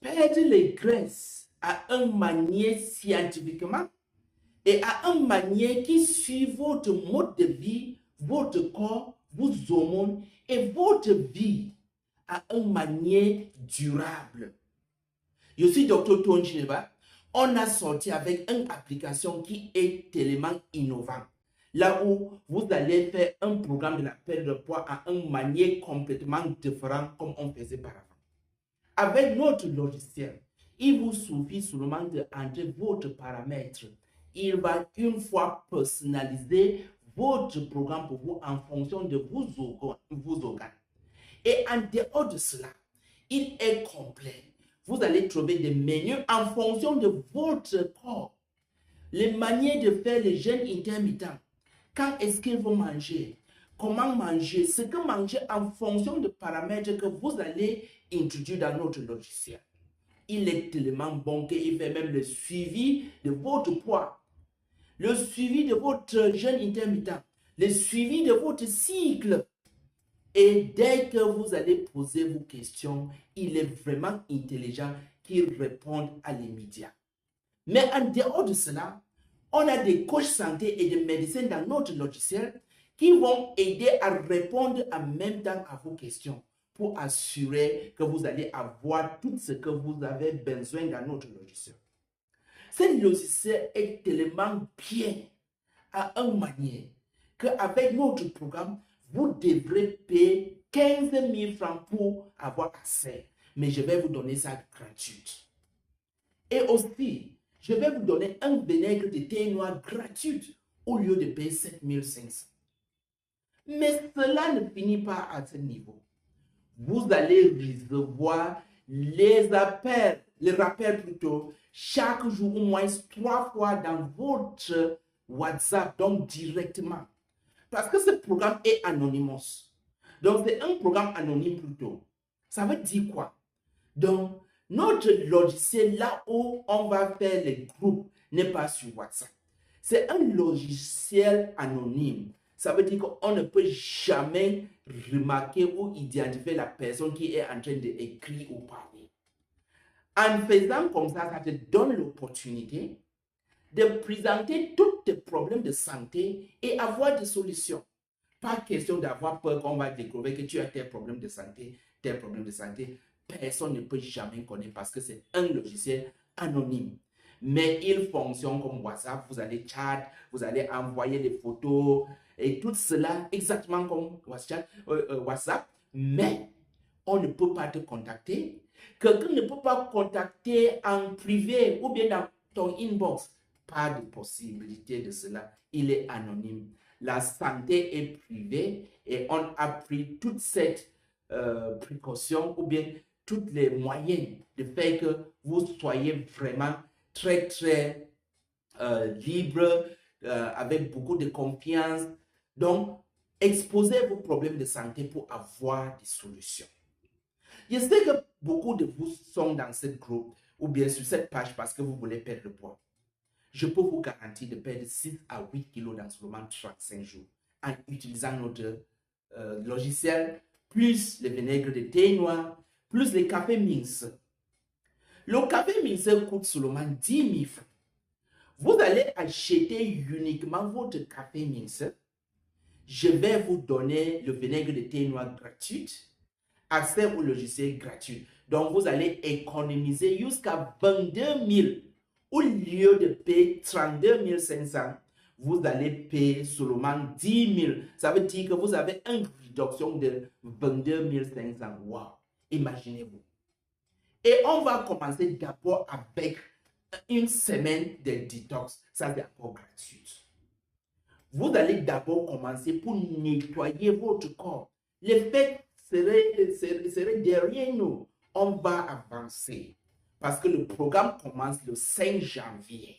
perdre les graisses à une manière scientifiquement et à une manière qui suit votre mode de vie, votre corps, vos hormones et votre vie à une manière durable. Je suis Dr. Tony Chineba. On a sorti avec une application qui est tellement innovante. Là où vous allez faire un programme de la perte de poids à une manière complètement différente comme on faisait par avant. Avec notre logiciel, il vous suffit seulement d'entrer votre paramètre. Il va une fois personnaliser votre programme pour vous en fonction de vos organes. Et en dehors de cela, il est complet. Vous allez trouver des menus en fonction de votre corps. Les manières de faire les jeûnes intermittents. Quand est-ce qu'il faut manger? Comment manger? Ce que manger en fonction de paramètres que vous allez introduire dans notre logiciel. Il est tellement bon qu'il fait même le suivi de votre poids, le suivi de votre jeûne intermittent, le suivi de votre cycle. Et dès que vous allez poser vos questions, il est vraiment intelligent qu'il réponde à l'immédiat. Mais en dehors de cela, on a des coachs santé et des médecins dans notre logiciel qui vont aider à répondre en même temps à vos questions pour assurer que vous allez avoir tout ce que vous avez besoin dans notre logiciel. Ce logiciel est tellement bien à une manière qu'avec notre programme, vous devrez payer 15 000 francs pour avoir accès. Mais je vais vous donner ça gratuit. Et aussi, je vais vous donner un vinaigre de thé noir gratuit au lieu de payer 7 500. Mais cela ne finit pas à ce niveau. Vous allez recevoir les rappels plutôt, chaque jour au moins 3 fois dans votre WhatsApp, donc directement. Parce que ce programme est anonymous. Donc, c'est un programme anonyme plutôt. Ça veut dire quoi? Donc, notre logiciel, là où on va faire les groupes, n'est pas sur WhatsApp. C'est un logiciel anonyme. Ça veut dire qu'on ne peut jamais remarquer ou identifier la personne qui est en train d'écrire ou parler. En faisant comme ça te donne l'opportunité de présenter tous tes problèmes de santé et avoir des solutions. Pas question d'avoir peur qu'on va découvrir que tu as tes problèmes de santé, tes problèmes de santé. Personne ne peut jamais connaître parce que c'est un logiciel anonyme. Mais il fonctionne comme WhatsApp. Vous allez chat, vous allez envoyer des photos et tout cela exactement comme WhatsApp. Mais on ne peut pas te contacter. Quelqu'un ne peut pas contacter en privé ou bien dans ton inbox. Pas de possibilité de cela. Il est anonyme. La santé est privée et on a pris toute cette précaution ou bien tous les moyens de faire que vous soyez vraiment très, très libre, avec beaucoup de confiance. Donc, exposez vos problèmes de santé pour avoir des solutions. Je sais que beaucoup de vous sont dans ce groupe ou bien sur cette page parce que vous voulez perdre le poids. Je peux vous garantir de perdre 6 à 8 kilos dans seulement 35 jours en utilisant notre logiciel, plus le vinaigre de thé noir, plus le café mince. Le café mince coûte seulement 10 000 francs. Vous allez acheter uniquement votre café mince. Je vais vous donner le vinaigre de thé noir gratuit, accès au logiciel gratuit. Donc, vous allez économiser jusqu'à 22 000. Au lieu de payer 32 500, vous allez payer seulement 10 000. Ça veut dire que vous avez une réduction de 22 500. Wow! Imaginez-vous. Et on va commencer d'abord avec une semaine de détox. Ça, c'est encore gratuit. Vous allez d'abord commencer pour nettoyer votre corps. Les fêtes seraient derrière nous. On va avancer. Parce que le programme commence le 5 janvier.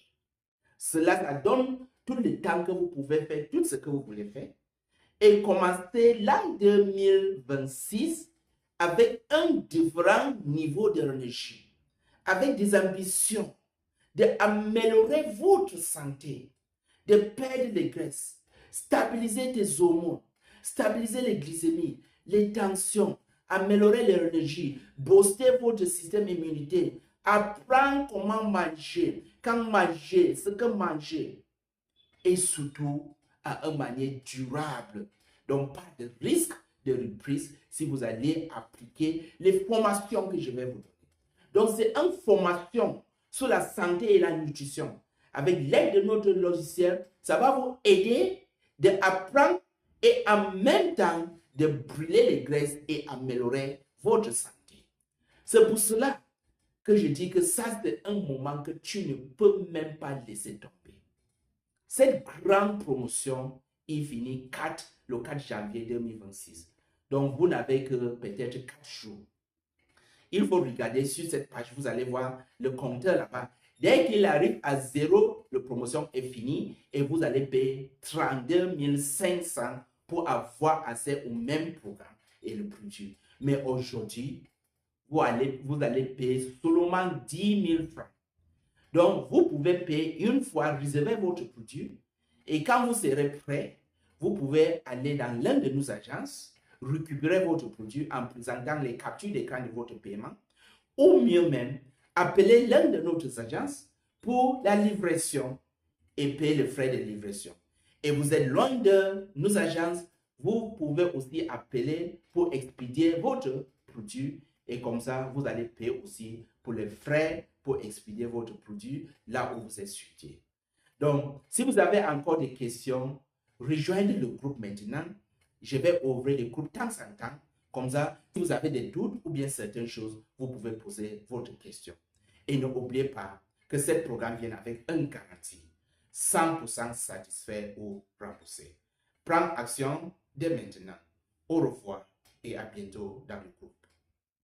Cela, ça donne tout le temps que vous pouvez faire tout ce que vous voulez faire. Et commencer l'an 2026 avec un différent niveau d'énergie, avec des ambitions, d'améliorer votre santé, de perdre les graisses, stabiliser tes hormones, stabiliser les glycémies, les tensions, améliorer l'énergie, booster votre système immunitaire, apprendre comment manger, quand manger, ce que manger, et surtout à une manière durable. Donc, pas de risque de reprise si vous allez appliquer les formations que je vais vous donner. Donc, c'est une formation sur la santé et la nutrition. Avec l'aide de notre logiciel, ça va vous aider d'apprendre et en même temps de brûler les graisses et améliorer votre santé. C'est pour cela que je dis que ça, c'est un moment que tu ne peux même pas laisser tomber. Cette grande promotion, il finit le 4 janvier 2026. Donc, vous n'avez que peut-être 4 jours. Il faut regarder sur cette page, vous allez voir le compteur là-bas. Dès qu'il arrive à 0, la promotion est finie et vous allez payer 32 500 pour avoir accès au même programme et le produit. Mais aujourd'hui, vous allez payer seulement 10 000 francs. Donc, vous pouvez payer une fois, réserver votre produit et quand vous serez prêt, vous pouvez aller dans l'une de nos agences, récupérer votre produit en présentant les captures d'écran de votre paiement ou mieux même, appeler l'une de nos agences pour la livraison et payer les frais de livraison. Et vous êtes loin de nos agences, vous pouvez aussi appeler pour expédier votre produit et comme ça, vous allez payer aussi pour les frais pour expédier votre produit là où vous êtes situé. Donc, si vous avez encore des questions, rejoignez le groupe maintenant. Je vais ouvrir le groupe de temps en temps. Comme ça, si vous avez des doutes ou bien certaines choses, vous pouvez poser votre question. Et n'oubliez pas que ce programme vient avec une garantie. 100% satisfait ou remboursé. Prends action dès maintenant. Au revoir et à bientôt dans le groupe.